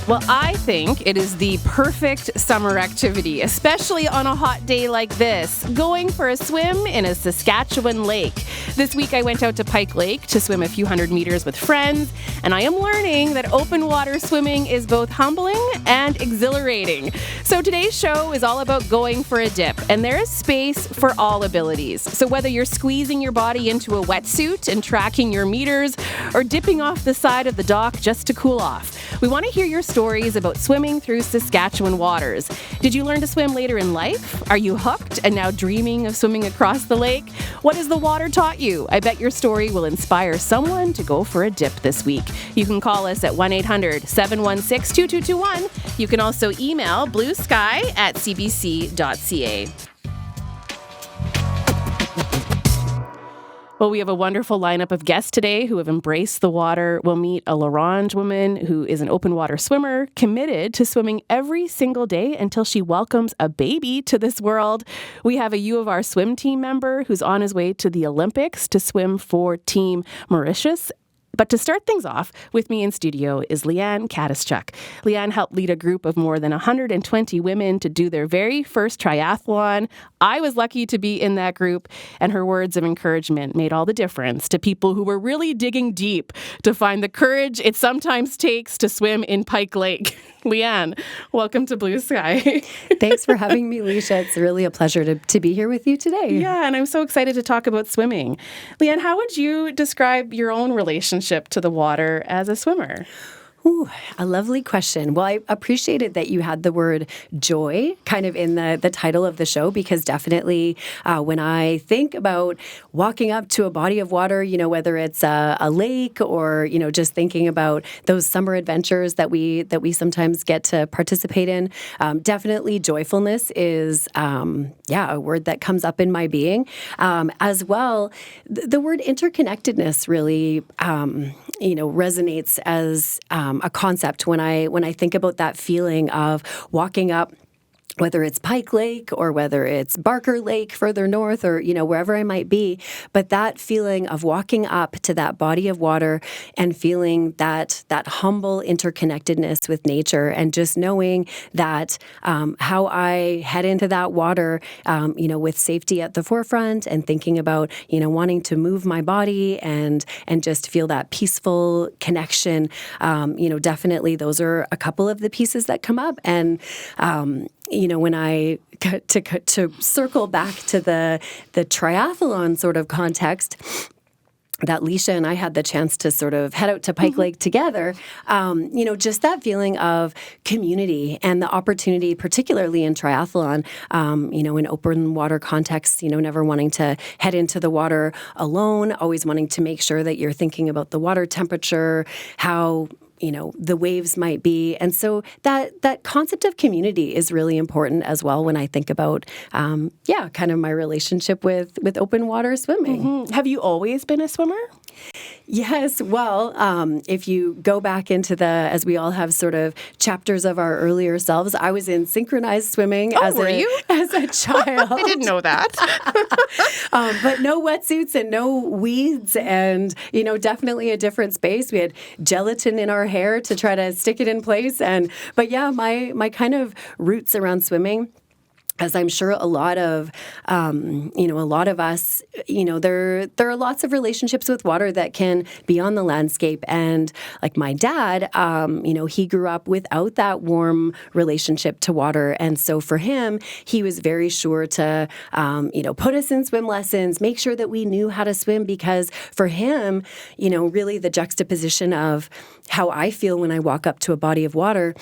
Well, I think it is the perfect summer activity, especially on a hot day like this, going for a swim in a Saskatchewan lake. This week I went out to Pike Lake to swim a few hundred meters with friends, and I am learning that open water swimming is both humbling and exhilarating. So today's show is all about going for a dip, and there is space for all abilities. So whether you're squeezing your body into a wetsuit and tracking your meters, or dipping off the side of the dock just to cool off, we want to hear your stories about swimming through Saskatchewan waters. Did you learn to swim later in life? Are you hooked and now dreaming of swimming across the lake? What has the water taught you? I bet your story will inspire someone to go for a dip this week. You can call us at 1-800-716-2221. You can also email bluesky@cbc.ca. Well, we have a wonderful lineup of guests today who have embraced the water. We'll meet a L'Orange woman who is an open water swimmer, committed to swimming every single day until she welcomes a baby to this world. We have a U of R swim team member who's on his way to the Olympics to swim for Team Mauritius. But to start things off, with me in studio is Leanne Katischuk. Leanne helped lead a group of more than 120 women to do their very first triathlon. I was lucky to be in that group, and her words of encouragement made all the difference to people who were really digging deep to find the courage it sometimes takes to swim in Pike Lake. Leanne, welcome to Blue Sky. Thanks for having me, Leisha. It's really a pleasure to be here with you today. Yeah, and I'm so excited to talk about swimming. Leanne, how would you describe your own relationship to the water as a swimmer? Ooh, a lovely question. Well, I appreciated that you had the word joy kind of in the title of the show, because definitely when I think about walking up to a body of water, whether it's a lake or, just thinking about those summer adventures that we sometimes get to participate in, definitely joyfulness is, a word that comes up in my being. As well, the word interconnectedness really, resonates as a concept when I think about that feeling of walking up, whether it's Pike Lake or whether it's Barker Lake further north or, wherever I might be. But that feeling of walking up to that body of water and feeling that humble interconnectedness with nature, and just knowing that how I head into that water, with safety at the forefront, and thinking about, wanting to move my body and just feel that peaceful connection. Definitely those are a couple of the pieces that come up. And, when I to circle back to the triathlon sort of context, that Leisha and I had the chance to sort of head out to Pike Lake together, just that feeling of community and the opportunity, particularly in triathlon, in open water contexts, never wanting to head into the water alone, always wanting to make sure that you're thinking about the water temperature, how the waves might be. And so that concept of community is really important as well when I think about, kind of my relationship with open water swimming. Mm-hmm. Have you always been a swimmer? Yes. Well, if you go back into as we all have sort of chapters of our earlier selves, I was in synchronized swimming as a child. I didn't know that. But no wetsuits and no weeds, and, definitely a different space. We had gelatin in our hair to try to stick it in place. But my kind of roots around swimming, as I'm sure a lot of us, there are lots of relationships with water that can be on the landscape. And like my dad, he grew up without that warm relationship to water. And so for him, he was very sure to, put us in swim lessons, make sure that we knew how to swim, because for him, really the juxtaposition of how I feel when I walk up to a body of water,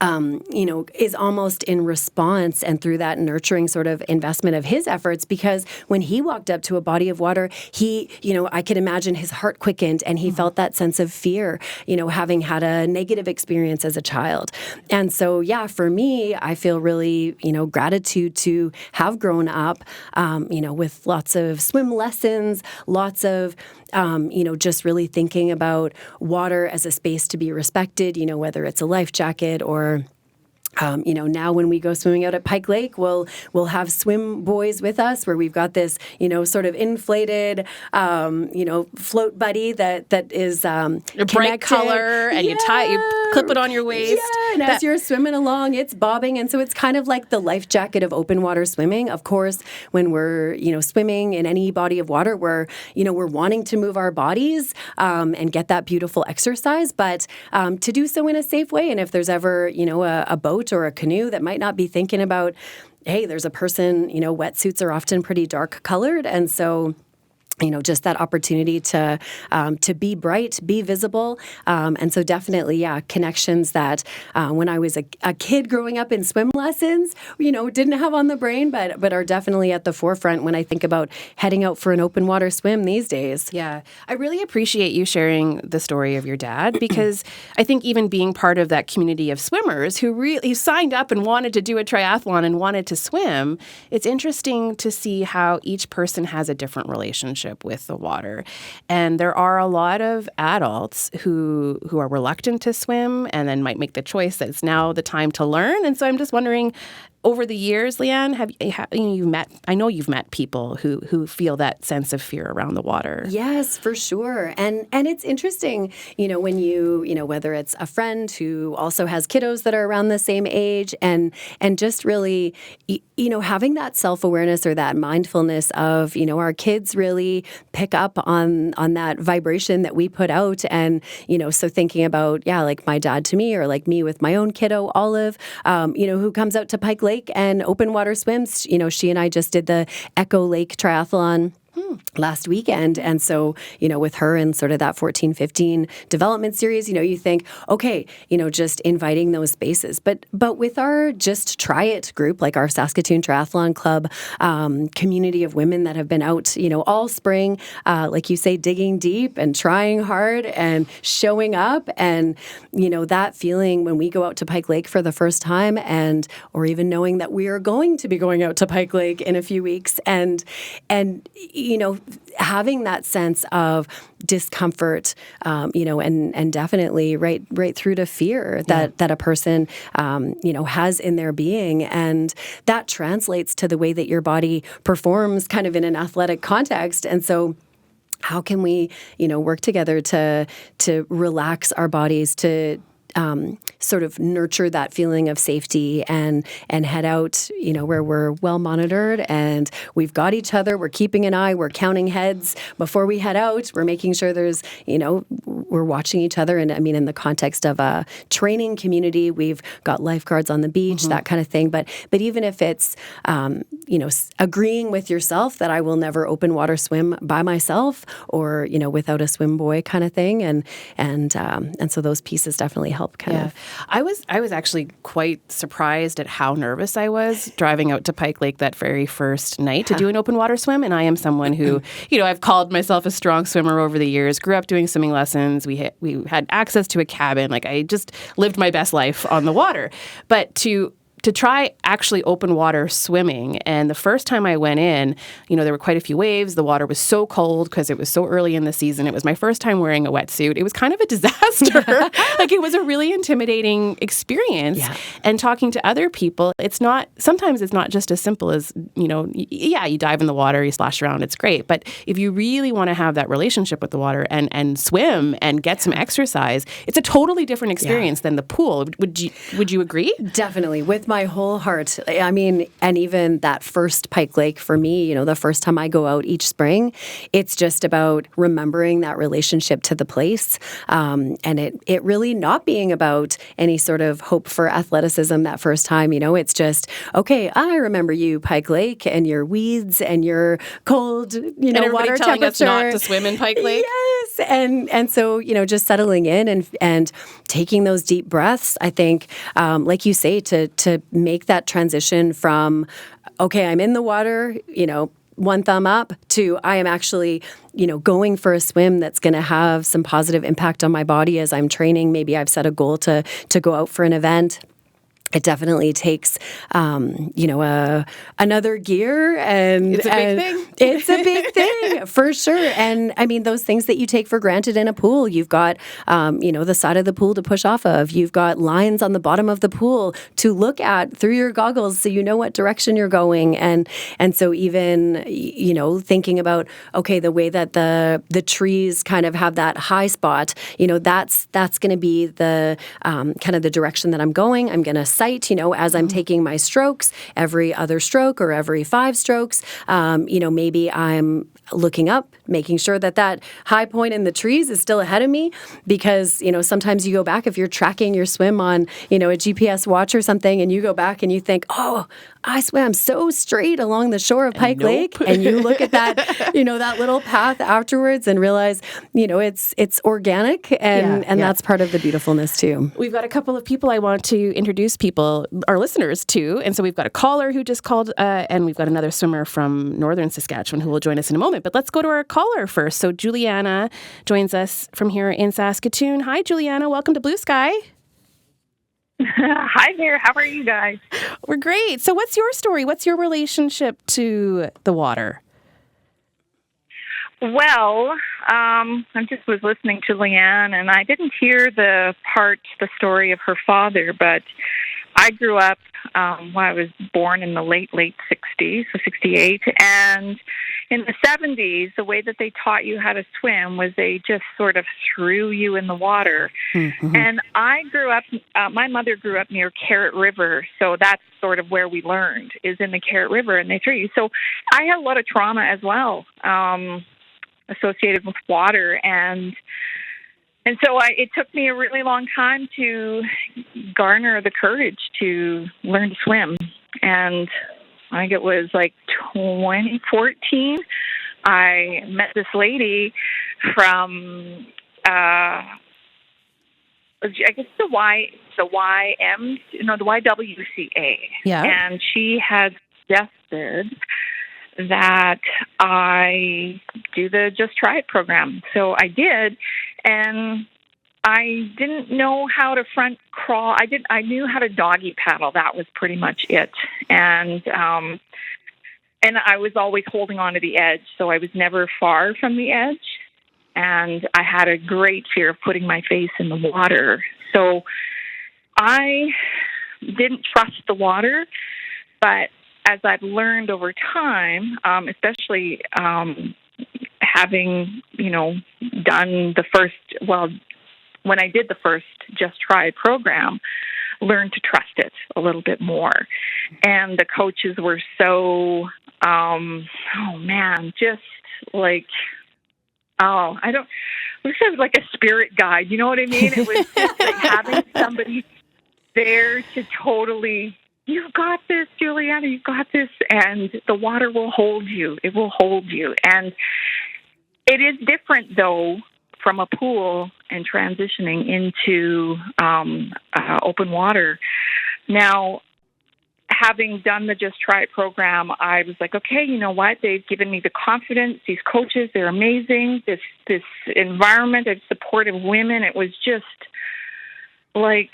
is almost in response and through that nurturing sort of investment of his efforts, because when he walked up to a body of water, he, I could imagine his heart quickened and he felt that sense of fear, having had a negative experience as a child. And so, for me, I feel really, gratitude to have grown up, with lots of swim lessons, lots of, just really thinking about water as a space to be respected, whether it's a life jacket or now when we go swimming out at Pike Lake, we'll have swim boys with us, where we've got this, sort of inflated, float buddy that is a bright color, and you clip it on your waist. Yeah, and as you're swimming along, it's bobbing. And so it's kind of like the life jacket of open water swimming. Of course, when we're, swimming in any body of water, we're wanting to move our bodies and get that beautiful exercise, but to do so in a safe way. And if there's ever, a boat or a canoe that might not be thinking about, hey, there's a person, wetsuits are often pretty dark colored. And so just that opportunity to be bright, be visible. And so definitely, connections that when I was a kid growing up in swim lessons, didn't have on the brain, but are definitely at the forefront when I think about heading out for an open water swim these days. Yeah. I really appreciate you sharing the story of your dad, because I think even being part of that community of swimmers who really signed up and wanted to do a triathlon and wanted to swim, it's interesting to see how each person has a different relationship with the water. And there are a lot of adults who are reluctant to swim and then might make the choice that it's now the time to learn. And so I'm just wondering, over the years, Leanne, you've met people who feel that sense of fear around the water. Yes, for sure. And it's interesting, when whether it's a friend who also has kiddos that are around the same age, and just really, having that self-awareness or that mindfulness of, our kids really pick up on that vibration that we put out. And, so thinking about, like my dad to me, or like me with my own kiddo, Olive, who comes out to Pike Lake and open water swims. She and I just did the Echo Lake Triathlon last weekend. And so, with her and sort of that 14-15 development series, you think, okay, just inviting those spaces. But with our Just Try It group, like our Saskatchewan Triathlon Club community of women that have been out, all spring, like you say, digging deep and trying hard and showing up. And, that feeling when we go out to Pike Lake for the first time, or even knowing that we are going to be going out to Pike Lake in a few weeks, and having that sense of discomfort, and definitely right through to fear that a person, has in their being. And that translates to the way that your body performs kind of in an athletic context. And so how can we, work together to relax our bodies, to sort of nurture that feeling of safety and head out, where we're well monitored and we've got each other, we're keeping an eye, we're counting heads before we head out, we're making sure there's, we're watching each other. And I mean, in the context of a training community, we've got lifeguards on the beach, that kind of thing. But even if it's, agreeing with yourself that I will never open water swim by myself or, without a swim boy kind of thing. And so those pieces definitely help kind of. I was actually quite surprised at how nervous I was driving out to Pike Lake that very first night to do an open water swim. And I am someone who, I've called myself a strong swimmer over the years, grew up doing swimming lessons. We had access to a cabin. Like I just lived my best life on the water. But to try actually open water swimming. And the first time I went in, there were quite a few waves. The water was so cold because it was so early in the season. It was my first time wearing a wetsuit. It was kind of a disaster. Like it was a really intimidating experience. Yeah. And talking to other people, sometimes it's not just as simple as, you dive in the water, you splash around, it's great. But if you really want to have that relationship with the water and swim and get some exercise, it's a totally different experience than the pool. Would you agree? Definitely. With my whole heart. I mean, and even that first Pike Lake for me, the first time I go out each spring, it's just about remembering that relationship to the place. And it really not being about any sort of hope for athleticism that first time. It's just, okay, I remember you, Pike Lake, and your weeds and your cold, and water telling temperature. Us not to swim in Pike Lake. Yes. And so, just settling in and taking those deep breaths, I think, like you say, to make that transition from, okay, I'm in the water, one thumb up, to I am actually, going for a swim that's going to have some positive impact on my body as I'm training. Maybe I've set a goal to go out for an event. it definitely takes, another gear, and it's a big thing. It's a big thing for sure. And I mean, those things that you take for granted in a pool, you've got, the side of the pool to push off of. You've got lines on the bottom of the pool to look at through your goggles, so you know what direction you're going. And so even, thinking about, okay, the way that the trees kind of have that high spot, that's going to be the kind of the direction that I'm going. I'm going to sight, as I'm taking my strokes, every other stroke or every 5 strokes, maybe I'm looking up, making sure that high point in the trees is still ahead of me, because, sometimes you go back, if you're tracking your swim on, a GPS watch or something, and you go back and you think, oh, I swam so straight along the shore of Pike Lake, and you look at that, that little path afterwards and realize, it's organic, and that's part of the beautifulness too. We've got a couple of people I want to introduce our listeners to, and so we've got a caller who just called, and we've got another swimmer from northern Saskatchewan who will join us in a moment. But let's go to our caller first. So Juliana joins us from here in Saskatoon. Hi, Juliana. Welcome to Blue Sky. Hi there. How are you guys? We're great. So what's your story? What's your relationship to the water? Well, I just was listening to Leanne, and I didn't hear the story of her father, but I grew up, I was born in the late 60s, so 68, and in the 70s, the way that they taught you how to swim was they just sort of threw you in the water. Mm-hmm. And I grew up, my mother grew up near Carrot River, so that's sort of where we learned, is in the Carrot River, and they threw you. So I had a lot of trauma as well, associated with water, and so it took me a really long time to garner the courage to learn to swim. And I think it was like 2014, I met this lady from, I guess the YWCA. Yeah. And she had suggested that I do the Just Try It program. So I did, and I didn't know how to front crawl. I knew how to doggy paddle. That was pretty much it. And I was always holding on to the edge, so I was never far from the edge. And I had a great fear of putting my face in the water. So I didn't trust the water, but as I've learned over time, especially having, done the first, when I did the first Just Try It program, learned to trust it a little bit more. And the coaches were so, just like, I wish I was like a spirit guide, you know what I mean? It was just like having somebody there to totally, you've got this, Juliana, you've got this, and the water will hold you. It will hold you. And it is different, though, from a pool and transitioning into open water. Now, having done the Just Try It program, I was like, okay, you know what? They've given me the confidence. These coaches, they're amazing. This environment of supportive women, it was just like,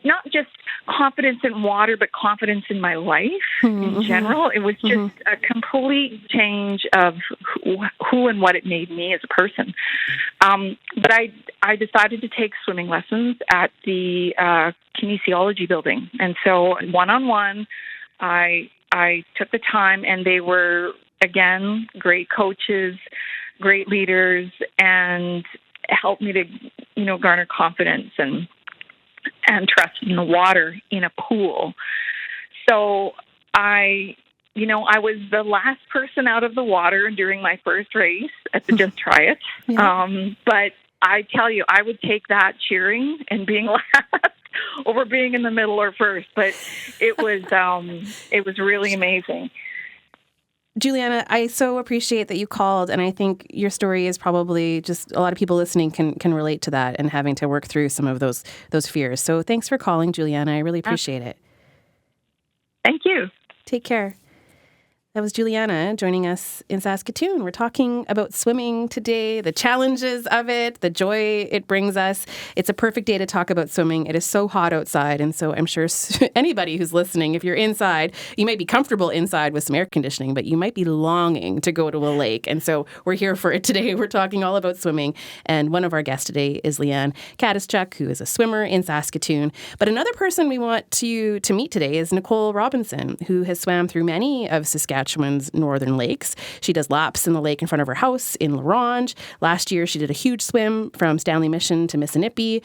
not just confidence in water, but confidence in my life in general. It was just a complete change of who and what it made me as a person. But I decided to take swimming lessons at the kinesiology building. And so one-on-one, I took the time, and they were, again, great coaches, great leaders, and helped me to, garner confidence and trust in the water in a pool. So I was the last person out of the water during my first race at the Just Try It. Yeah. But I tell you, I would take that cheering and being last over being in the middle or first. But it was really amazing. Juliana, I so appreciate that you called, and I think your story is probably just a lot of people listening can relate to that and having to work through some of those fears. So thanks for calling, Juliana. I really appreciate it. Thank you. Take care. That was Juliana joining us in Saskatoon. We're talking about swimming today, the challenges of it, the joy it brings us. It's a perfect day to talk about swimming. It is so hot outside, and so I'm sure anybody who's listening, if you're inside, you might be comfortable inside with some air conditioning, but you might be longing to go to a lake. And so we're here for it today. We're talking all about swimming, and one of our guests today is Leanne Kadischuk, who is a swimmer in Saskatoon. But another person we want you to meet today is Nicole Robinson, who has swam through many of Saskatchewan's northern lakes. She does laps in the lake in front of her house in La Ronge. Last year, she did a huge swim from Stanley Mission to Missinippi.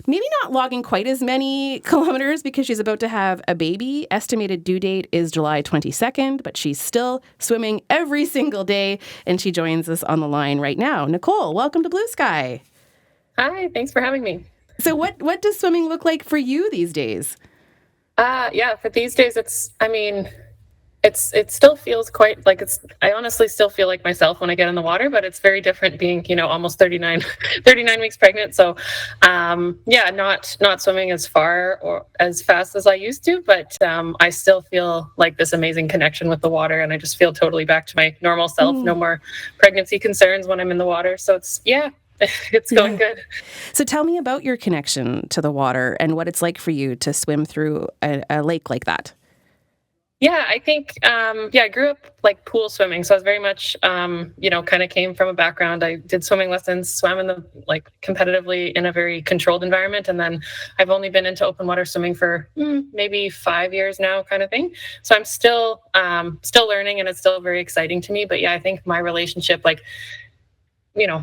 Maybe not logging quite as many kilometers because she's about to have a baby. Estimated due date is July 22nd, but she's still swimming every single day, and she joins us on the line right now. Nicole, welcome to Blue Sky. Hi, thanks for having me. So what does swimming look like for you these days? For these days, it still feels quite like I honestly still feel like myself when I get in the water, but it's very different being, almost 39 weeks pregnant. So, not swimming as far or as fast as I used to, but I still feel like this amazing connection with the water, and I just feel totally back to my normal self. No more pregnancy concerns when I'm in the water. So it's going good. So tell me about your connection to the water and what it's like for you to swim through a lake like that. Yeah, I think, I grew up like pool swimming. So I was very much, kind of came from a background. I did swimming lessons, swam competitively in a very controlled environment. And then I've only been into open water swimming for maybe 5 years now kind of thing. So I'm still learning, and it's still very exciting to me. But yeah, I think my relationship,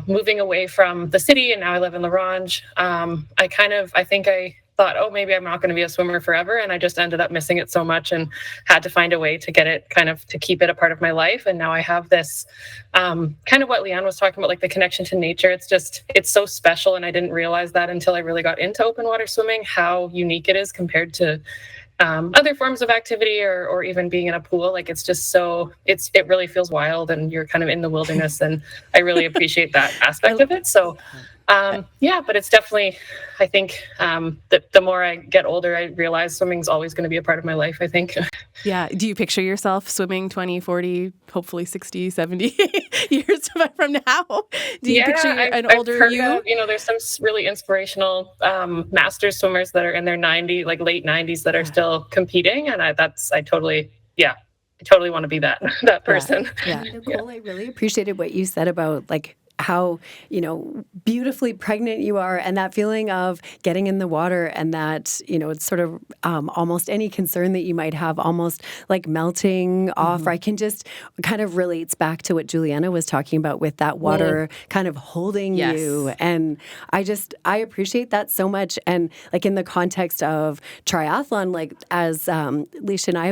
moving away from the city, and now I live in La Ronge, I think I thought, oh, maybe I'm not going to be a swimmer forever. And I just ended up missing it so much and had to find a way to get it to keep it a part of my life. And now I have this kind of what Leanne was talking about, like the connection to nature. It's so special. And I didn't realize that until I really got into open water swimming, how unique it is compared to other forms of activity or even being in a pool. Like it's just it really feels wild, and you're kind of in the wilderness. And I really appreciate that aspect of it. So but it's definitely, I think, the more I get older, I realize swimming's always going to be a part of my life, I think. Yeah. Do you picture yourself swimming 20, 40, hopefully 60, 70 years from now? Do you picture an older heard you? There's some really inspirational masters swimmers that are in their 90s, like late 90s, that are still competing. And I totally want to be that person. Yeah. Nicole, I really appreciated what you said about how, beautifully pregnant you are, and that feeling of getting in the water, and that, it's sort of almost any concern that you might have almost like melting off. I can just kind of relates back to what Juliana was talking about with that water kind of holding you. And I appreciate that so much. And in the context of triathlon, as Leisha and I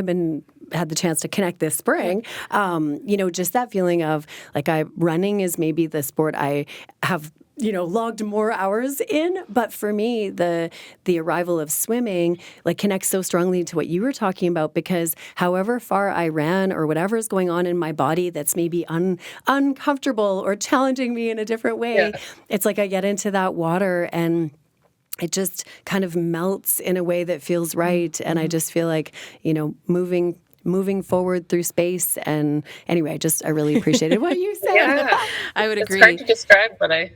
had the chance to connect this spring, just that feeling of running is maybe the sport I have, logged more hours in. But for me, the arrival of swimming connects so strongly to what you were talking about, because however far I ran or whatever is going on in my body that's maybe uncomfortable or challenging me in a different way, it's like I get into that water and it just kind of melts in a way that feels right. And I just feel like, moving forward through space. And anyway, I really appreciated what you said. I would agree. It's hard to describe, but I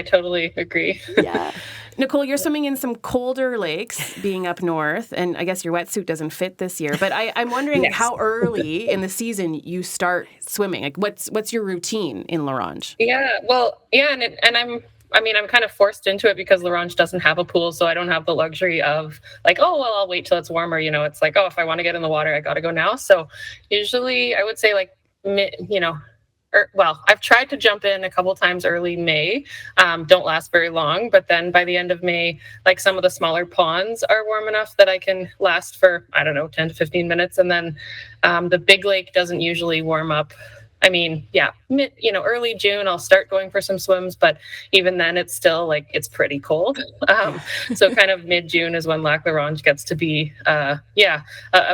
totally agree. Yeah. Nicole, you're swimming in some colder lakes, being up north, and I guess your wetsuit doesn't fit this year. But I'm wondering how early in the season you start swimming. What's your routine in La Ronge? I'm kind of forced into it because La Ronge doesn't have a pool, so I don't have the luxury of I'll wait till it's warmer. It's like, if I want to get in the water, I got to go now. So usually I would say I've tried to jump in a couple times early May, don't last very long, but then by the end of May, some of the smaller ponds are warm enough that I can last for, 10 to 15 minutes. And then the big lake doesn't usually warm up. Early June, I'll start going for some swims, but even then it's still it's pretty cold. So kind of mid-June is when Lac La Ronge gets to be, a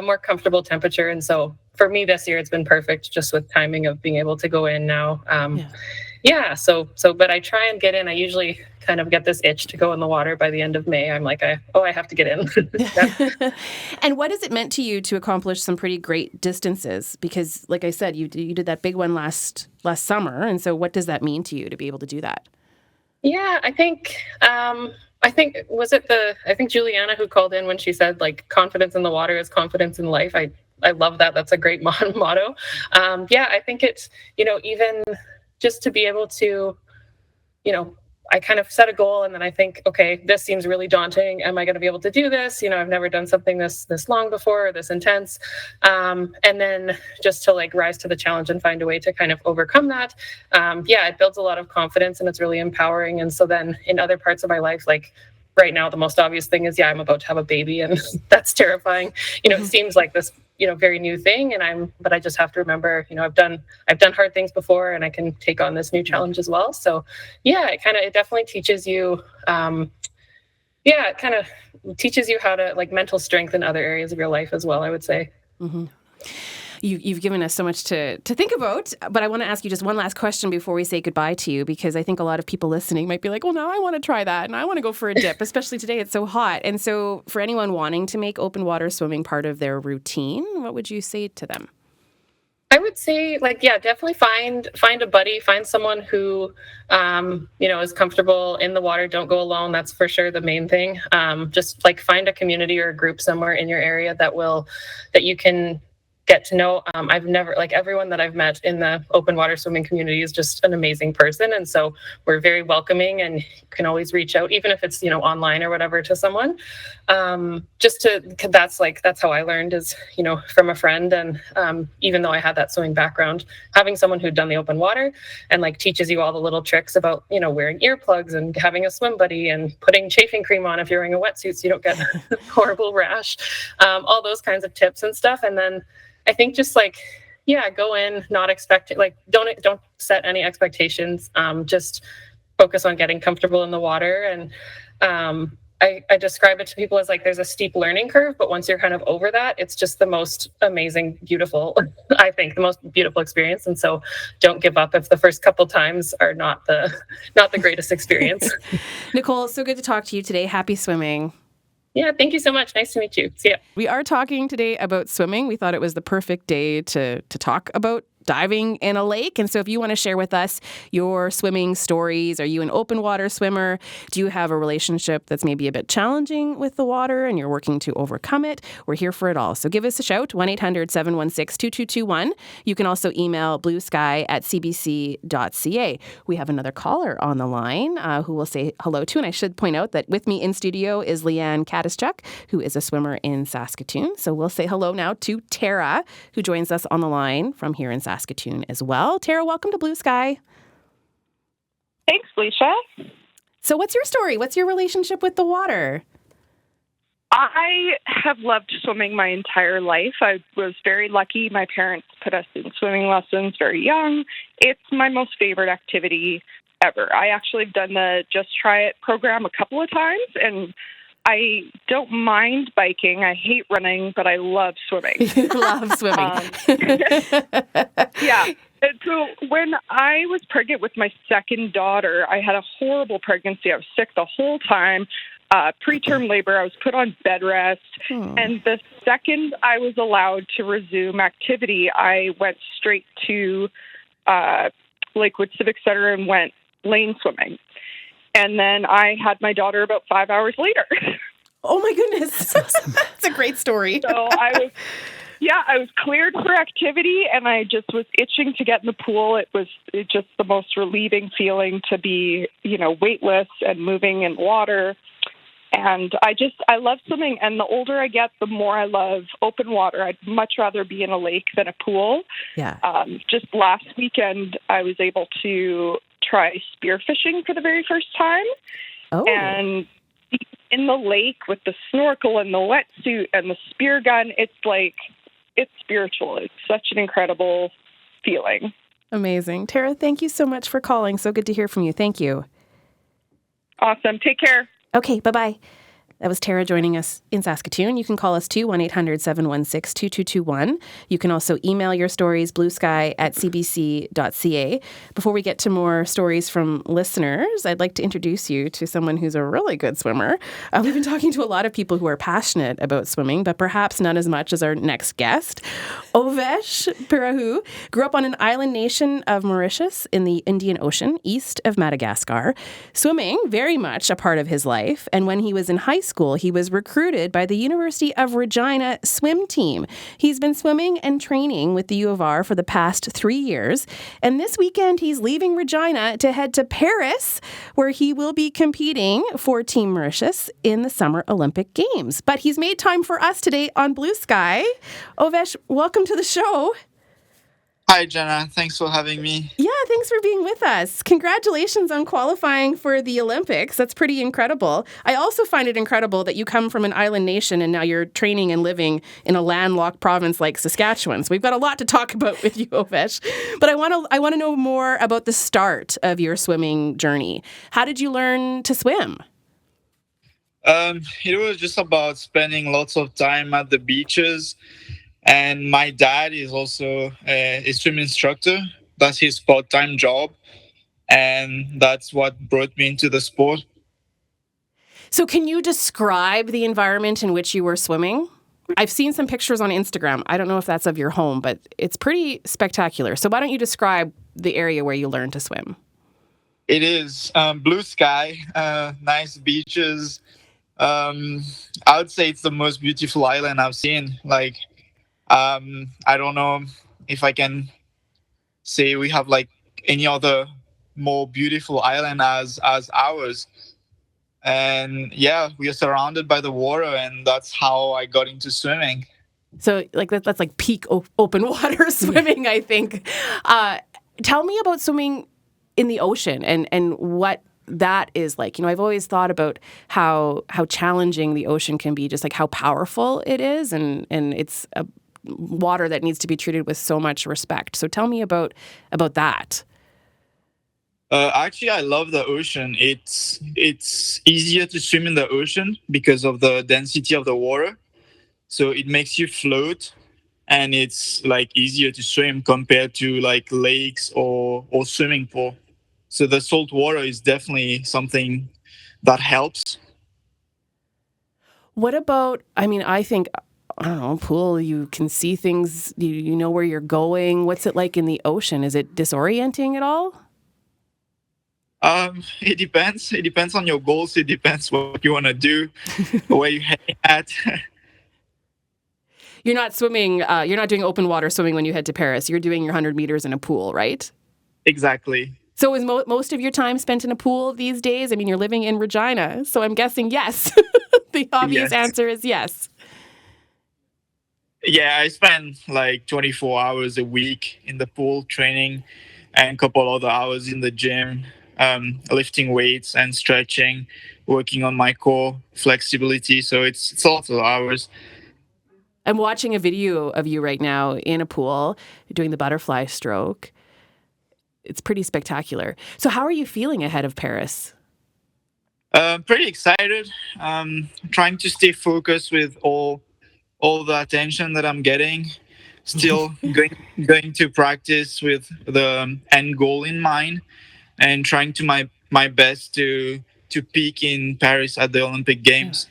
more comfortable temperature. And so for me this year, it's been perfect just with timing of being able to go in now. But I try and get in. I usually kind of get this itch to go in the water by the end of May. I'm like, I have to get in. And what has it meant to you to accomplish some pretty great distances? Because, like I said, you did that big one last summer, and so what does that mean to you to be able to do that? Yeah, I think Juliana who called in when she said like confidence in the water is confidence in life. I love that. That's a great motto. I think it's, even just to be able to, I kind of set a goal and then I think, okay, this seems really daunting. Am I going to be able to do this? I've never done something this long before, or this intense. And then just to like rise to the challenge and find a way to kind of overcome that. It builds a lot of confidence and it's really empowering. And so then in other parts of my life, like right now, the most obvious thing is, I'm about to have a baby and that's terrifying. It seems like this, very new thing. But I just have to remember, I've done hard things before and I can take on this new challenge as well. So it definitely teaches you, it kind of teaches you how to like mental strength in other areas of your life as well, I would say. Mm-hmm. You've given us so much to think about, but I want to ask you just one last question before we say goodbye to you, because I think a lot of people listening might be like, well, now I want to try that and I want to go for a dip, especially today it's so hot. And so for anyone wanting to make open water swimming part of their routine, what would you say to them? I would say definitely find a buddy, find someone who, is comfortable in the water. Don't go alone. That's for sure the main thing. Just like find a community or a group somewhere in your area that you can get to know. I've never, like everyone that I've met in the open water swimming community is just an amazing person. And so we're very welcoming and you can always reach out, even if it's, online or whatever, to someone. That's how I learned is, from a friend. And even though I had that swimming background, having someone who'd done the open water and like teaches you all the little tricks about, wearing earplugs and having a swim buddy and putting chafing cream on if you're wearing a wetsuit so you don't get a horrible rash, all those kinds of tips and stuff. And then I think just go in, not expect it, don't set any expectations. Just focus on getting comfortable in the water. And I describe it to people as like there's a steep learning curve, but once you're kind of over that, it's just the most amazing, beautiful, I think the most beautiful experience. And so don't give up if the first couple times are not the greatest experience. Nicole, so good to talk to you today. Happy swimming. Yeah, thank you so much. Nice to meet you. See ya. We are talking today about swimming. We thought it was the perfect day to talk about diving in a lake. And so if you want to share with us your swimming stories, are you an open water swimmer? Do you have a relationship that's maybe a bit challenging with the water and you're working to overcome it? We're here for it all. So give us a shout, 1-800-716-2221. You can also email bluesky@cbc.ca. We have another caller on the line who we'll say hello to. And I should point out that with me in studio is Leanne Katischuk, who is a swimmer in Saskatoon. So we'll say hello now to Tara, who joins us on the line from here in Saskatoon as well. Tara, welcome to Blue Sky. Thanks, Felicia. So what's your story? What's your relationship with the water? I have loved swimming my entire life. I was very lucky. My parents put us in swimming lessons very young. It's my most favorite activity ever. I actually have done the Just Try It program a couple of times, and I don't mind biking. I hate running, but I love swimming. You love swimming. Yeah. And so when I was pregnant with my second daughter, I had a horrible pregnancy. I was sick the whole time. Preterm labor, I was put on bed rest. And the second I was allowed to resume activity, I went straight to Lakewood Civic Center and went lane swimming. And then I had my daughter about 5 hours later. Oh my goodness. That's awesome. That's a great story. So I was cleared for activity and I just was itching to get in the pool. It was just the most relieving feeling to be, weightless and moving in water. And I love swimming. And the older I get, the more I love open water. I'd much rather be in a lake than a pool. Yeah. Just last weekend, I was able to try spearfishing for the very first time. Oh. And in the lake with the snorkel and the wetsuit and the spear gun, it's spiritual. It's such an incredible feeling. Amazing. Tara, thank you so much for calling. So good to hear from you. Thank you. Awesome. Take care. Okay, bye-bye. That was Tara joining us in Saskatoon. You can call us too, 1-800-716-2221. You can also email your stories, bluesky@cbc.ca. Before we get to more stories from listeners, I'd like to introduce you to someone who's a really good swimmer. We've been talking to a lot of people who are passionate about swimming, but perhaps none as much as our next guest. Ovesh Pirahu grew up on an island nation of Mauritius in the Indian Ocean, east of Madagascar. Swimming, very much a part of his life, and when he was in high school, he was recruited by the University of Regina swim team. He's been swimming and training with the U of R for the past 3 years, and this weekend he's leaving Regina to head to Paris, where he will be competing for Team Mauritius in the Summer Olympic Games. But he's made time for us today on Blue Sky. Ovesh, welcome to the show. Hi, Jenna. Thanks for having me. Yeah, thanks for being with us. Congratulations on qualifying for the Olympics. That's pretty incredible. I also find it incredible that you come from an island nation and now you're training and living in a landlocked province like Saskatchewan. So we've got a lot to talk about with you, Ovesh. But I want to know more about the start of your swimming journey. How did you learn to swim? It was just about spending lots of time at the beaches. And my dad is also a swim instructor. That's his part-time job. And that's what brought me into the sport. So can you describe the environment in which you were swimming? I've seen some pictures on Instagram. I don't know if that's of your home, but it's pretty spectacular. So why don't you describe the area where you learned to swim? It is blue sky, nice beaches. I would say it's the most beautiful island I've seen. I don't know if I can say we have like any other more beautiful island as ours. And yeah, we are surrounded by the water, and that's how I got into swimming. So like that's like peak open water swimming, I think. Tell me about swimming in the ocean and what that is like. You know, I've always thought about how challenging the ocean can be, just like how powerful it is, and it's a water that needs to be treated with so much respect. So tell me about that. Actually, I love the ocean. It's easier to swim in the ocean because of the density of the water. So it makes you float, and it's like easier to swim compared to like lakes or swimming pool. So the salt water is definitely something that helps. What about, I think, I don't know, pool, you can see things, you know where you're going. What's it like in the ocean? Is it disorienting at all? It depends. It depends on your goals. It depends what you want to do, where you're heading at. You're not swimming, you're not doing open water swimming when you head to Paris. You're doing your 100 meters in a pool, right? Exactly. So is most of your time spent in a pool these days? I mean, you're living in Regina, so I'm guessing yes. The obvious answer is yes. Yeah, I spend like 24 hours a week in the pool training and a couple other hours in the gym, lifting weights and stretching, working on my core flexibility. So it's a lot of hours. I'm watching a video of you right now in a pool doing the butterfly stroke. It's pretty spectacular. So how are you feeling ahead of Paris? Pretty excited. Trying to stay focused with all the attention that I'm getting. Still going to practice with the end goal in mind, and trying to my best to peak in Paris at the Olympic Games.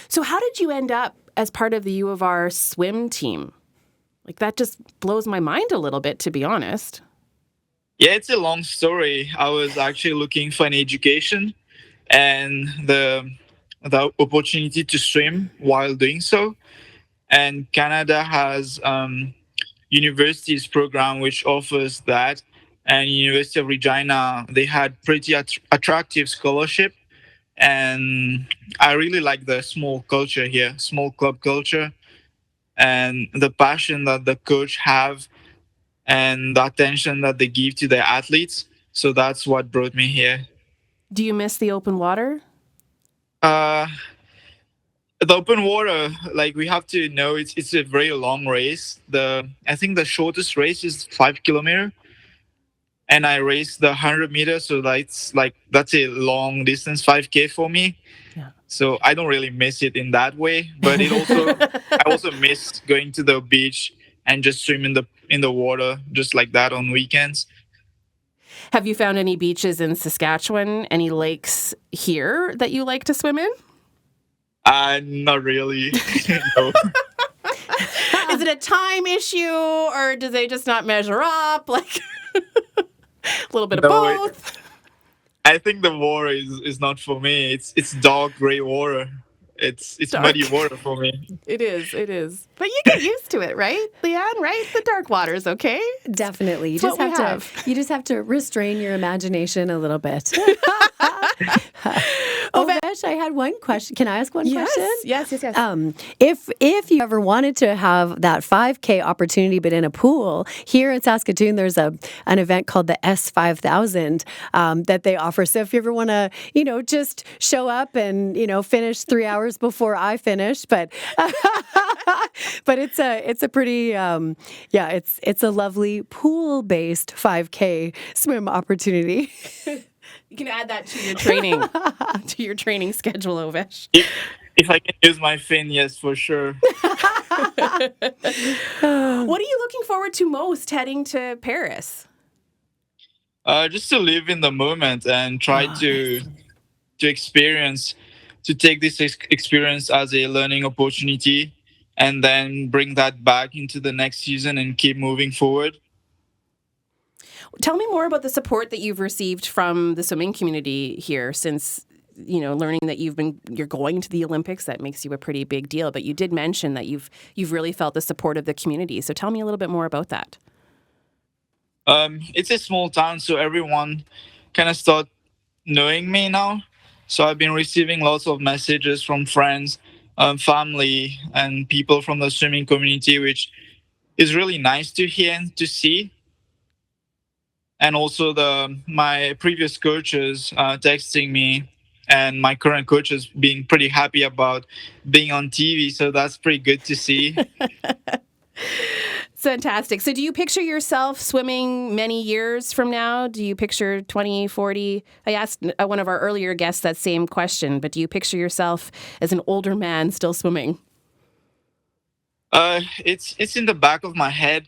So how did you end up as part of the U of R swim team? Like, that just blows my mind a little bit, to be honest. Yeah, it's a long story. I was actually looking for an education and the opportunity to swim while doing so. And Canada has universities program which offers that. And University of Regina, they had pretty attractive scholarship. And I really like the small culture here, small club culture, and the passion that the coach have and the attention that they give to their athletes. So that's what brought me here. Do you miss the open water? The open water, like, we have to know it's a very long race. I think the shortest race is 5 kilometers, and I raced the 100 meters, so that's a long distance, 5K for me. Yeah. So I don't really miss it in that way. But I also miss going to the beach and just swim in the water just like that on weekends. Have you found any beaches in Saskatchewan, any lakes here that you like to swim in? Not really. No. Is it a time issue or do they just not measure up? Like a little bit of No, both? I think the water is not for me. It's dark gray water. It's Dark. muddy water for me. It is. But you get used to it, right, Leanne? Right? The dark water's okay. Definitely. You It's just what we you just have to restrain your imagination a little bit. Ovesh, I had one question. Can I ask one question? Yes. If you ever wanted to have that 5K opportunity, but in a pool, here in Saskatoon, there's an event called the S5000 that they offer. So if you ever want to, just show up and, finish 3 hours before I finish, but it's a pretty, it's a lovely pool-based 5K swim opportunity. You can add that to your training schedule, Ovesh. If I can use my fin, yes, for sure. What are you looking forward to most heading to Paris? Just to live in the moment and try to experience, to take this experience as a learning opportunity and then bring that back into the next season and keep moving forward. Tell me more about the support that you've received from the swimming community here since, learning that you're going to the Olympics. That makes you a pretty big deal. But you did mention that you've really felt the support of the community. So tell me a little bit more about that. It's a small town, so everyone kind of start knowing me now. So I've been receiving lots of messages from friends, family, and people from the swimming community, which is really nice to hear and to see. And also my previous coaches texting me, and my current coaches being pretty happy about being on TV. So that's pretty good to see. Fantastic. So do you picture yourself swimming many years from now? Do you picture 20, 40? I asked one of our earlier guests that same question, but do you picture yourself as an older man still swimming? It's in the back of my head.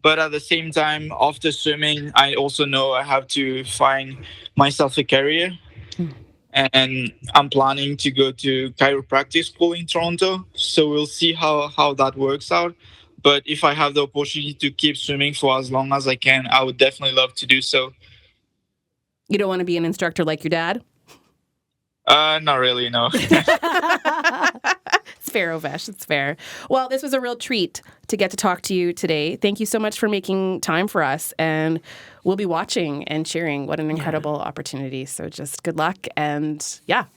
But at the same time, after swimming, I also know I have to find myself a career. And I'm planning to go to chiropractic school in Toronto. So we'll see how that works out. But if I have the opportunity to keep swimming for as long as I can, I would definitely love to do so. You don't want to be an instructor like your dad? Not really, no. It's fair, Ovesh. It's fair. Well, this was a real treat to get to talk to you today. Thank you so much for making time for us. And we'll be watching and cheering. What an incredible opportunity. So just good luck. And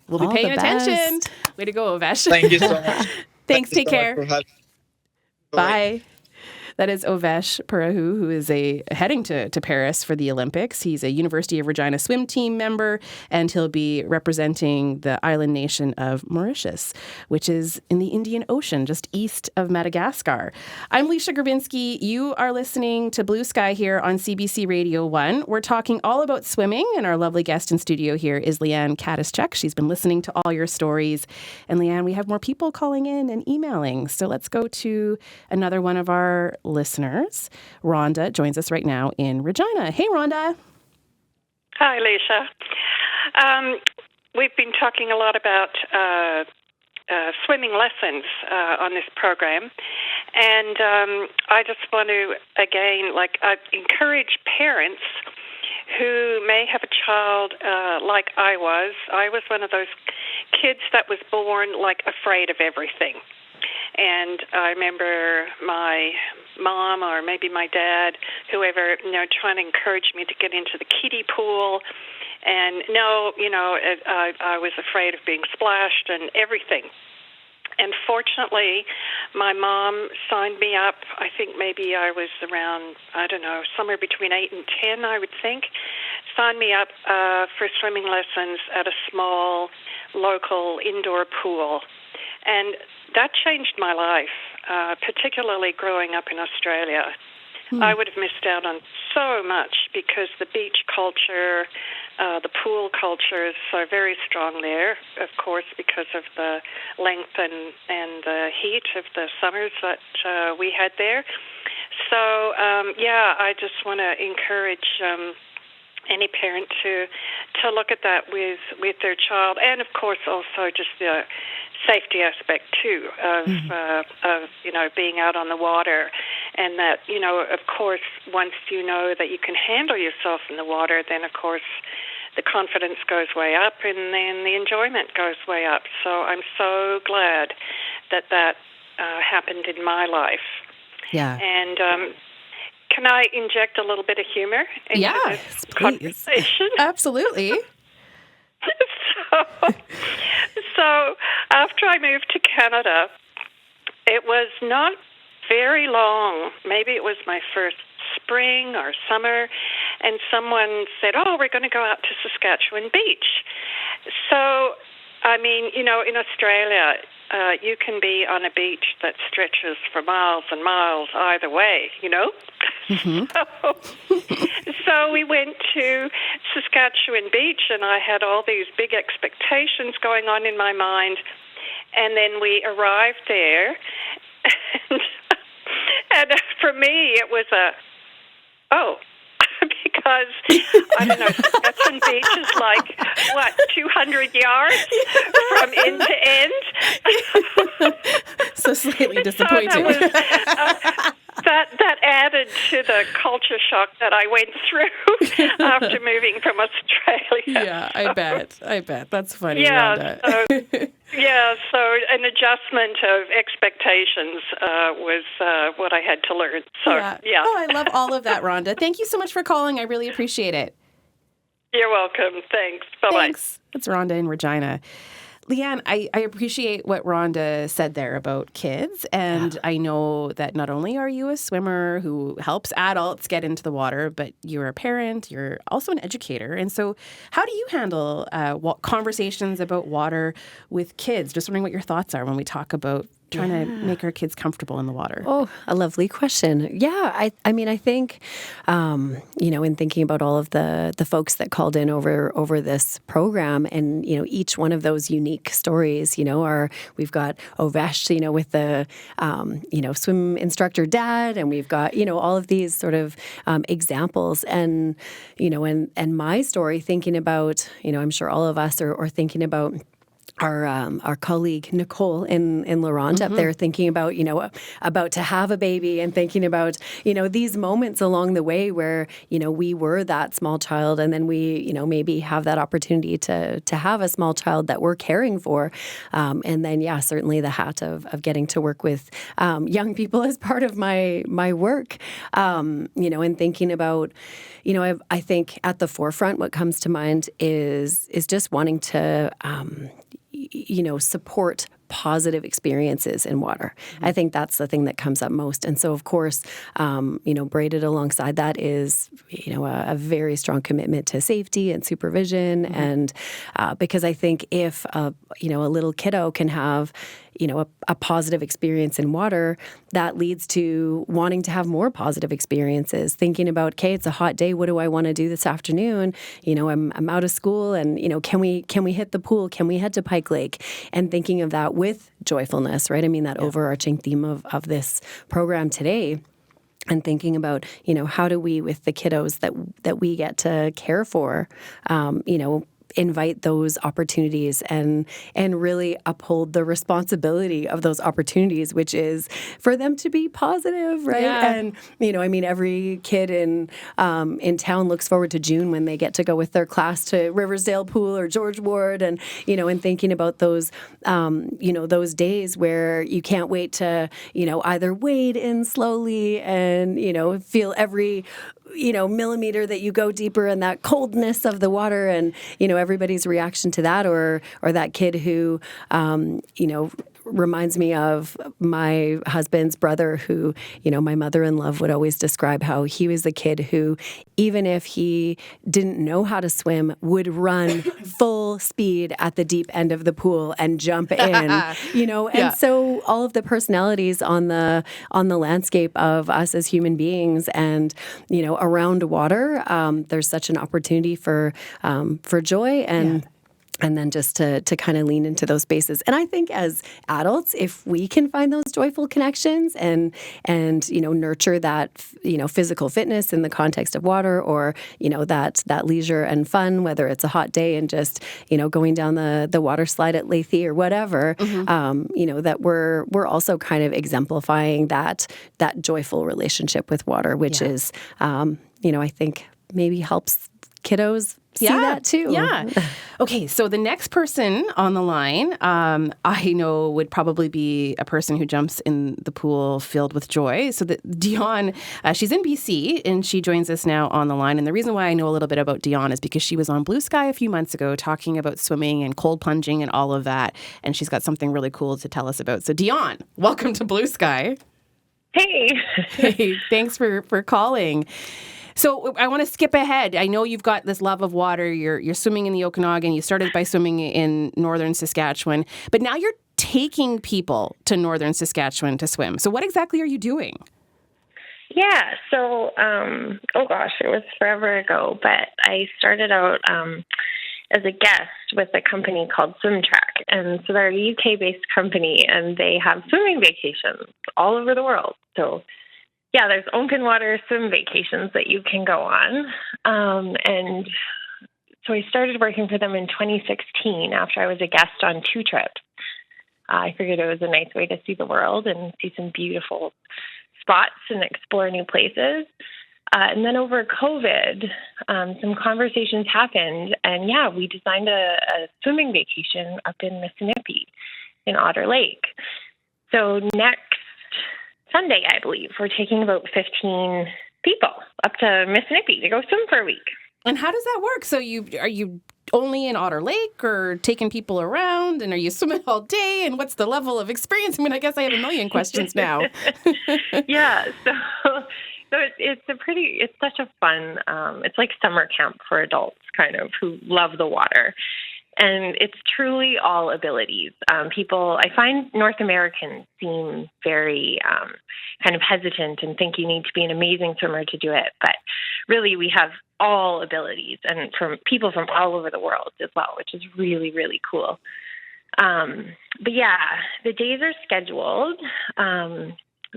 we'll be paying attention. Way to go, Ovesh. Thank you so much. Thanks. Take care. Bye. That is Ovesh Purahu, who is heading to Paris for the Olympics. He's a University of Regina swim team member, and he'll be representing the island nation of Mauritius, which is in the Indian Ocean, just east of Madagascar. I'm Leisha Grabinski. You are listening to Blue Sky here on CBC Radio 1. We're talking all about swimming, and our lovely guest in studio here is Leanne Katischek. She's been listening to all your stories. And Leanne, we have more people calling in and emailing. So let's go to another one of our listeners. Rhonda joins us right now in Regina. Hey, Rhonda. Hi, Lisa. We've been talking a lot about swimming lessons on this program, and I just want to, again, encourage parents who may have a child like I was. I was one of those kids that was born, afraid of everything. And I remember my mom or maybe my dad, whoever, trying to encourage me to get into the kiddie pool. And I was afraid of being splashed and everything. And fortunately, my mom signed me up. I think maybe I was around, somewhere between 8 and 10, I would think. Signed me up for swimming lessons at a small local indoor pool. And that changed my life, particularly growing up in Australia. I would have missed out on so much because the beach culture, The pool cultures are very strong there, of course, because of the length and the heat of the summers that we had there. So, I just want to encourage any parent to look at that with their child, and of course also just the safety aspect too of being out on the water, and that of course once you know that you can handle yourself in the water, then of course the confidence goes way up, and then the enjoyment goes way up. So I'm so glad that happened in my life. Yeah. And can I inject a little bit of humor into this conversation? Absolutely. So after I moved to Canada, it was not very long. Maybe it was my first spring or summer, and someone said, "Oh, we're going to go out to Saskatchewan Beach." So, I mean, in Australia, you can be on a beach that stretches for miles and miles either way, Mm-hmm. So we went to Saskatchewan Beach, and I had all these big expectations going on in my mind. And then we arrived there, and for me, it was because, I don't know, Saskatchewan Beach is like, 200 yards from end to end? So slightly disappointing. So that added to the culture shock that I went through after moving from Australia. Yeah, I bet. That's funny, yeah, Rhonda. So an adjustment of expectations was what I had to learn. So, yeah. Oh, I love all of that, Rhonda. Thank you so much for calling. I really appreciate it. You're welcome. Thanks. Bye-bye. Thanks. It's Rhonda in Regina. Leanne, I appreciate what Rhonda said there about kids. And I know that not only are you a swimmer who helps adults get into the water, but you're a parent, you're also an educator. And so how do you handle conversations about water with kids? Just wondering what your thoughts are when we talk about trying to make our kids comfortable in the water. Oh, a lovely question. Yeah, I mean, I think, in thinking about all of the folks that called in over this program, and, each one of those unique stories, we've got Ovesh, with the, swim instructor dad, and we've got, all of these sort of examples. And, and my story, thinking about, I'm sure all of us are thinking about our colleague Nicole in Laurent up there, thinking about about to have a baby, and thinking about these moments along the way where we were that small child, and then we maybe have that opportunity to have a small child that we're caring for, and then certainly the hat of getting to work with young people as part of my work, and thinking about I think at the forefront what comes to mind is just wanting to support positive experiences in water. Mm-hmm. I think that's the thing that comes up most. And so, of course, braided alongside that is, a very strong commitment to safety and supervision. Mm-hmm. And because I think if, a little kiddo can have, a positive experience in water, that leads to wanting to have more positive experiences, thinking about, okay, it's a hot day. What do I want to do this afternoon? I'm out of school, and, can we hit the pool? Can we head to Pike Lake? And thinking of that with joyfulness, right? I mean, that overarching theme of this program today. And thinking about, how do we, with the kiddos that we get to care for, invite those opportunities and really uphold the responsibility of those opportunities, which is for them to be positive, right? Yeah. And every kid in town looks forward to June when they get to go with their class to Riversdale Pool or George Ward, and and thinking about those those days where you can't wait to either wade in slowly and feel every millimeter that you go deeper, and that coldness of the water, and everybody's reaction to that, or that kid who reminds me of my husband's brother who, my mother-in-law would always describe how he was the kid who, even if he didn't know how to swim, would run full speed at the deep end of the pool and jump in, and so all of the personalities on the landscape of us as human beings and, around water, there's such an opportunity for joy and then just to kind of lean into those spaces. And I think as adults, if we can find those joyful connections and nurture that, physical fitness in the context of water or, that leisure and fun, whether it's a hot day and just, going down the water slide at Lethe or whatever, that we're also kind of exemplifying that joyful relationship with water, which is, I think maybe helps kiddos see that too. Yeah. Okay, so the next person on the line, I know would probably be a person who jumps in the pool filled with joy. So Dion, she's in BC and she joins us now on the line. And the reason why I know a little bit about Dion is because she was on Blue Sky a few months ago talking about swimming and cold plunging and all of that. And she's got something really cool to tell us about. So Dion, welcome to Blue Sky. Hey. Hey, thanks for calling. So I want to skip ahead. I know you've got this love of water. You're swimming in the Okanagan. You started by swimming in northern Saskatchewan, but now you're taking people to northern Saskatchewan to swim. So what exactly are you doing? Yeah, so, it was forever ago, but I started out as a guest with a company called Swim Track. And so they're a UK-based company, and they have swimming vacations all over the world. So yeah, there's open water swim vacations that you can go on. And so I started working for them in 2016 after I was a guest on 2 trips. I figured it was a nice way to see the world and see some beautiful spots and explore new places. And then over COVID, some conversations happened. And we designed a swimming vacation up in Mississippi in Otter Lake. So next Sunday, I believe, we're taking about 15 people up to Mississippi to go swim for a week. And how does that work? So are you only in Otter Lake or taking people around? And are you swimming all day? And what's the level of experience? I mean, I guess I have a million questions now. Yeah, so it's such a fun, it's like summer camp for adults kind of who love the water. And it's truly all abilities. I find North Americans seem very kind of hesitant and think you need to be an amazing swimmer to do it. But really, we have all abilities and from people from all over the world as well, which is really, really cool. But yeah, the days are scheduled.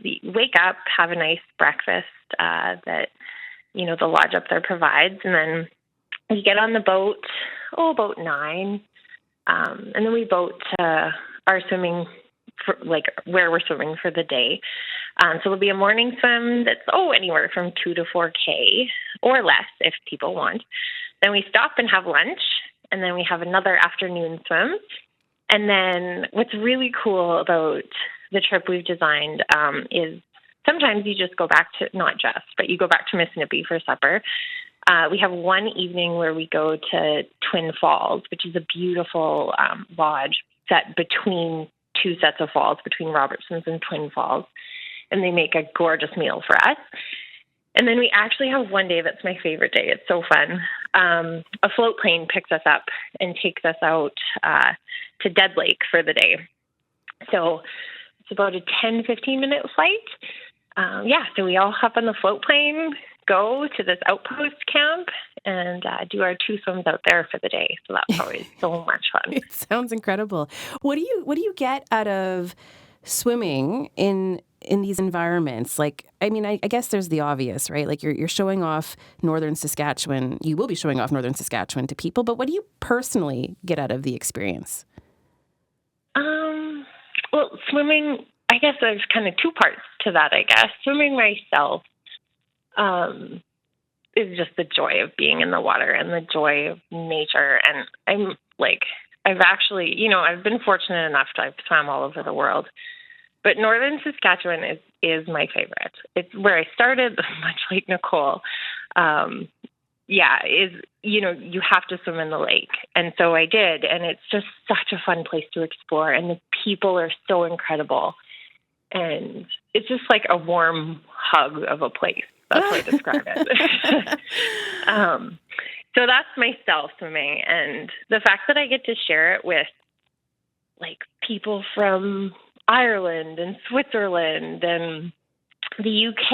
We wake up, have a nice breakfast that, the lodge up there provides. And then we get on the boat, about 9. And then we boat to our swimming, where we're swimming for the day. So there'll be a morning swim that's, anywhere from 2 to 4K or less if people want. Then we stop and have lunch. And then we have another afternoon swim. And then what's really cool about the trip we've designed is sometimes you just go back to, not just, but you go back to Mississippi for supper. We have one evening where we go to Twin Falls, which is a beautiful lodge set between 2 sets of falls, between Robertson's and Twin Falls. And they make a gorgeous meal for us. And then we actually have one day that's my favorite day. It's so fun. A float plane picks us up and takes us out to Dead Lake for the day. So it's about a 10, 15-minute flight. So we all hop on the float plane, go to this outpost camp, and do our 2 swims out there for the day. So that's always so much fun. It sounds incredible. What do you get out of swimming in these environments? Like, I mean, I guess there's the obvious, right? Like you're showing off northern Saskatchewan. You will be showing off northern Saskatchewan to people, but what do you personally get out of the experience? Well, swimming, I guess there's kind of 2 parts to that, I guess. Swimming myself is just the joy of being in the water and the joy of nature. And I've actually, I've been fortunate enough to I've swam all over the world. But northern Saskatchewan is my favorite. It's where I started, much like Nicole. you have to swim in the lake. And so I did. And it's just such a fun place to explore. And the people are so incredible. And it's just like a warm hug of a place. That's what I describe it. So that's myself swimming. And the fact that I get to share it with like people from Ireland and Switzerland and the UK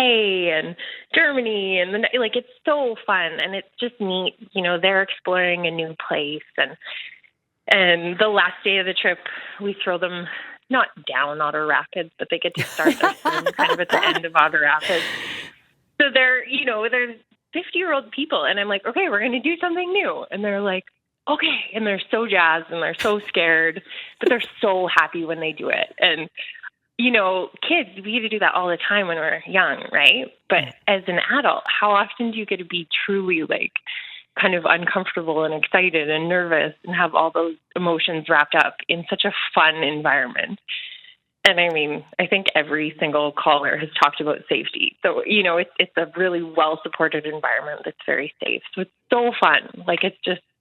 and Germany and it's so fun, and it's just neat. They're exploring a new place, and the last day of the trip, we throw them not down Otter Rapids, but they get to start their swim kind of at the end of Otter Rapids. So they're 50-year-old people, and I'm like, okay, we're going to do something new, and they're like, okay, and they're so jazzed and they're so scared, but they're so happy when they do it. And kids, we get to do that all the time when we're young, right? But as an adult, how often do you get to be truly kind of uncomfortable and excited and nervous and have all those emotions wrapped up in such a fun environment? And I mean, I think every single caller has talked about safety. So, it's a really well-supported environment that's very safe. So it's so fun.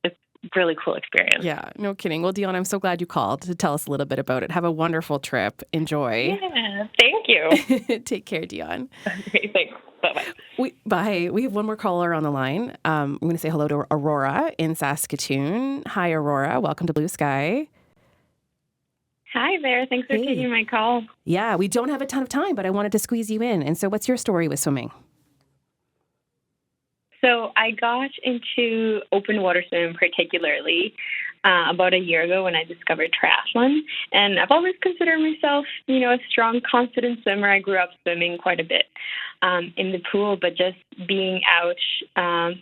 It's really cool experience. Yeah, no kidding. Well, Dion, I'm so glad you called to tell us a little bit about it. Have a wonderful trip. Enjoy. Yeah, thank you. Take care, Dion. Okay, thanks. Bye-bye. Bye. We have one more caller on the line. I'm going to say hello to Aurora in Saskatoon. Hi, Aurora. Welcome to Blue Sky. Hi there. Thanks for taking my call. Yeah, we don't have a ton of time, but I wanted to squeeze you in. And so what's your story with swimming? So I got into open water swimming particularly about a year ago when I discovered triathlon. And I've always considered myself, a strong, confident swimmer. I grew up swimming quite a bit in the pool, but just being out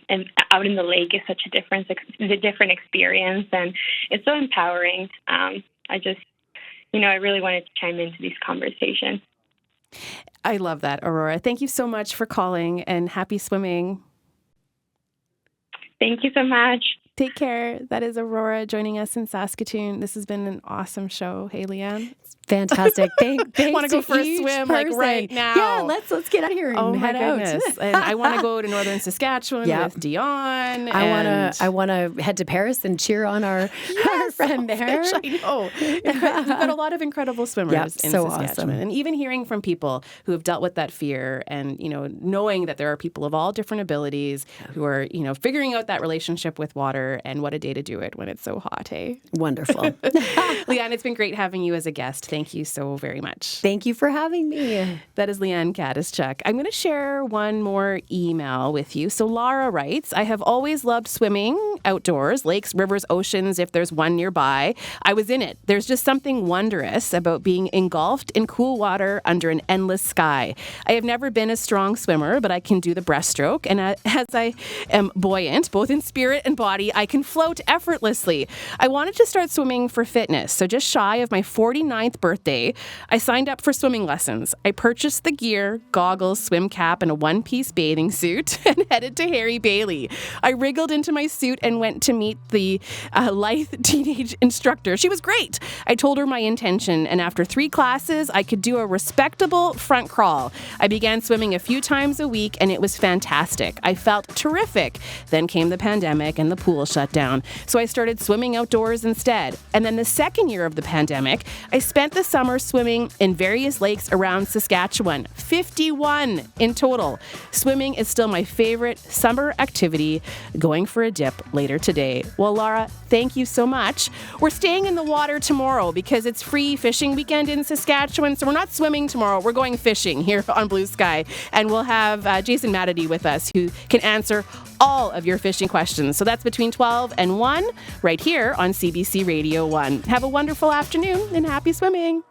and out in the lake is such a different experience, and it's so empowering. I really wanted to chime into this conversation. I love that, Aurora. Thank you so much for calling, and happy swimming. Thank you so much. Take care. That is Aurora joining us in Saskatoon. This has been an awesome show. Hey, Leanne. Fantastic. Thanks. Want to go for a swim right now? Yeah, let's get out here and head out. And I want to go to northern Saskatchewan with Dion. I want to head to Paris and cheer on our friend there. I know. We've got a lot of incredible swimmers in Saskatchewan. Awesome. And even hearing from people who have dealt with that fear and, knowing that there are people of all different abilities who are, figuring out that relationship with water, and what a day to do it when it's so hot, hey? Wonderful. Leanne, it's been great having you as a guest. Thank you so very much. Thank you for having me. That is Leanne Kadischuk. I'm going to share one more email with you. So Lara writes, I have always loved swimming outdoors, lakes, rivers, oceans, if there's one nearby. I was in it. There's just something wondrous about being engulfed in cool water under an endless sky. I have never been a strong swimmer, but I can do the breaststroke. And as I am buoyant, both in spirit and body, I can float effortlessly. I wanted to start swimming for fitness, so just shy of my 49th birthday, I signed up for swimming lessons. I purchased the gear, goggles, swim cap, and a one-piece bathing suit and headed to Harry Bailey. I wriggled into my suit and went to meet the lithe teenage instructor. She was great. I told her my intention, and after 3 classes, I could do a respectable front crawl. I began swimming a few times a week, and it was fantastic. I felt terrific. Then came the pandemic, and the pool shut down. So I started swimming outdoors instead. And then the second year of the pandemic, I spent the summer swimming in various lakes around Saskatchewan, 51 in total. Swimming is still my favorite summer activity, going for a dip later today. Well, Laura, thank you so much. We're staying in the water tomorrow because it's free fishing weekend in Saskatchewan, so we're not swimming tomorrow. We're going fishing here on Blue Sky, and we'll have Jason Matady with us who can answer all of your fishing questions. So that's between 12 and 1 right here on CBC Radio 1. Have a wonderful afternoon and happy swimming.